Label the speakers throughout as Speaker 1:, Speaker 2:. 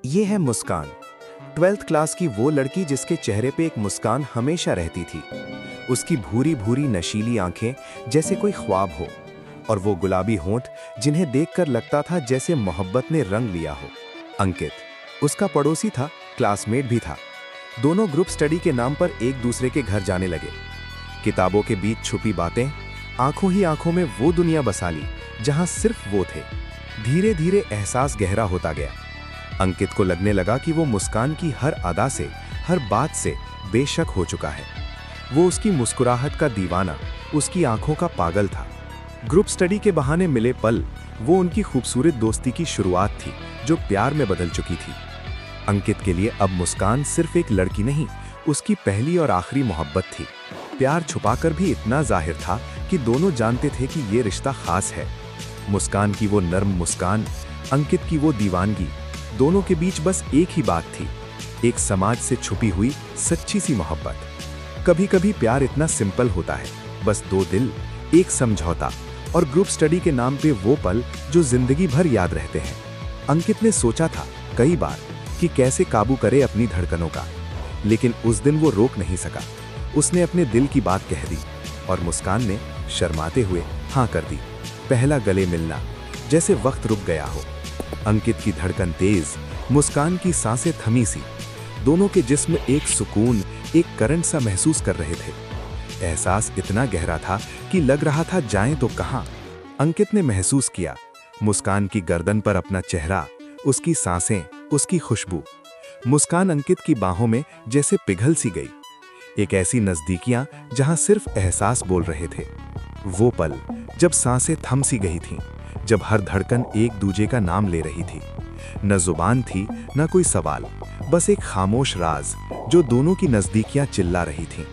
Speaker 1: ये है मुस्कान, 12th class की वो लड़की जिसके चेहरे पे एक मुस्कान हमेशा रहती थी। उसकी भूरी भूरी नशीली आंखें जैसे कोई ख्वाब हो, और वो गुलाबी होंठ जिन्हें देखकर लगता था जैसे मोहब्बत ने रंग लिया हो। अंकित उसका पड़ोसी था, क्लासमेट भी था। दोनों ग्रुप स्टडी के नाम पर एक दूसरे के घर जाने लगे। किताबों के बीच छुपी बातें, आंखों ही आंखों में वो दुनिया बसा ली जहां सिर्फ वो थे। धीरे धीरे एहसास गहरा होता गया। अंकित को लगने लगा कि वो मुस्कान की हर अदा से, हर बात से बेशक हो चुका है। वो उसकी मुस्कुराहट का दीवाना, उसकी आंखों का पागल था। ग्रुप स्टडी के बहाने मिले पल वो उनकी खूबसूरत दोस्ती की शुरुआत थी, जो प्यार में बदल चुकी थी। अंकित के लिए अब मुस्कान सिर्फ एक लड़की नहीं, उसकी पहली और आखिरी मोहब्बत थी। प्यार छुपाकर भी इतना जाहिर था कि दोनों जानते थे कि ये रिश्ता खास है। मुस्कान की वो नर्म मुस्कान, अंकित की वो दीवानगी, दोनों के बीच बस एक ही बात थी, एक समाज से छुपी हुई सच्ची सी मोहब्बत। कभी कभी प्यार इतना सिंपल होता है, बस दो दिल, एक समझौता और ग्रुप स्टडी के नाम पे वो पल जो जिंदगी भर याद रहते हैं। अंकित ने सोचा था कई बार कि कैसे काबू करे अपनी धड़कनों का, लेकिन उस दिन वो रोक नहीं सका। उसने अपने दिल की बात कह दी और मुस्कान ने शर्माते हुए हाँ कर दी। पहला गले मिलना, जैसे वक्त रुक गया हो। अंकित की धड़कन तेज, मुस्कान की सांसें थमी सी। दोनों के जिस्म एक सुकून, एक करंट सा महसूस कर रहे थे। एहसास इतना गहरा था कि लग रहा था जाएं तो कहां। अंकित ने महसूस किया मुस्कान की गर्दन पर अपना चेहरा, उसकी सांसें, उसकी खुशबू। मुस्कान अंकित की बाहों में जैसे पिघल सी गई। एक ऐसी नजदीकियां जहां सिर्फ एहसास बोल रहे थे। वो पल जब सांसें थम सी गई थीं, जब हर धड़कन एक दूजे का नाम ले रही थी। न जुबान थी, न कोई सवाल, बस एक खामोश राज जो दोनों की नजदीकियां चिल्ला रही थीं।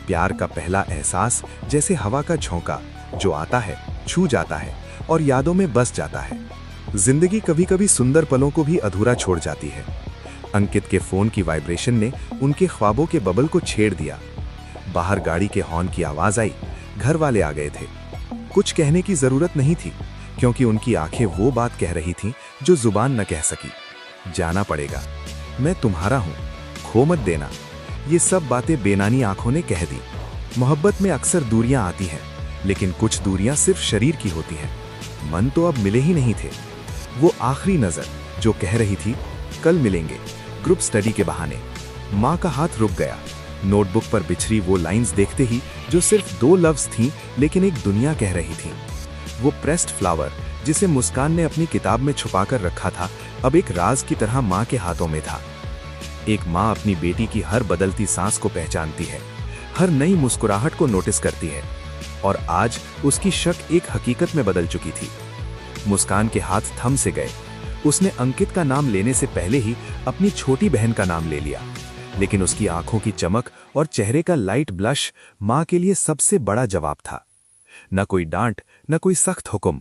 Speaker 1: प्यार का पहला एहसास जैसे हवा का झोंका, जो आता है, छू जाता है और यादों में बस जाता है। जिंदगी कभी कभी सुंदर पलों को भी अधूरा छोड़ जाती है। अंकित के फोन की वाइब्रेशन ने उनके ख्वाबों के बबल को छेड़ दिया। बाहर गाड़ी के हॉर्न की आवाज आई, घर वाले आ गए थे। कुछ कहने की जरूरत नहीं थी, क्योंकि उनकी आंखें वो बात कह रही थीं जो जुबान न कह सकी। जाना पड़ेगा, मैं तुम्हारा हूं, खो मत देना। ये सब बातें बेनानी आंखों ने कह दी। मोहब्बत में अक्सर दूरियां आती हैं, लेकिन कुछ दूरियां सिर्फ शरीर की होती हैं। मन तो अब मिले ही नहीं थे। वो आखिरी नजर जो कह रही थी कल मिलेंगे, ग्रुप स्टडी के बहाने। माँ का हाथ रुक गया। नोटबुक पर बिछरी वो लाइंस देखते ही, जो सिर्फ दो लफ्ज थीं, लेकिन एक दुनिया कह रही थी। वो प्रेस्ड फ्लावर जिसे मुस्कान ने अपनी किताब में छुपाकर रखा था, अब एक राज की तरह माँ के हाथों में था। एक माँ अपनी बेटी की हर बदलती सांस को पहचानती है, हर नई मुस्कुराहट को नोटिस करती है, और आज उसकी शक एक हकीकत में बदल चुकी थी। मुस्कान के हाथ थम से गए। उसने अंकित का नाम लेने से पहले ही अपनी छोटी बहन का नाम ले लिया, लेकिन उसकी आंखों की चमक और चेहरे का लाइट ब्लश माँ के लिए सबसे बड़ा जवाब था। न कोई डांट, न कोई सख्त हुक्म,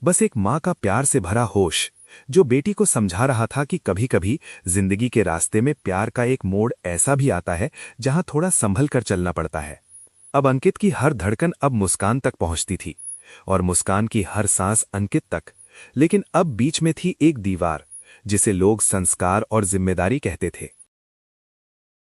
Speaker 1: बस एक माँ का प्यार से भरा होश, जो बेटी को समझा रहा था कि कभी कभी जिंदगी के रास्ते में प्यार का एक मोड़ ऐसा भी आता है जहां थोड़ा संभल कर चलना पड़ता है। अब अंकित की हर धड़कन अब मुस्कान तक पहुंचती थी, और मुस्कान की हर सांस अंकित तक। लेकिन अब बीच में थी एक दीवार, जिसे लोग संस्कार और जिम्मेदारी कहते थे।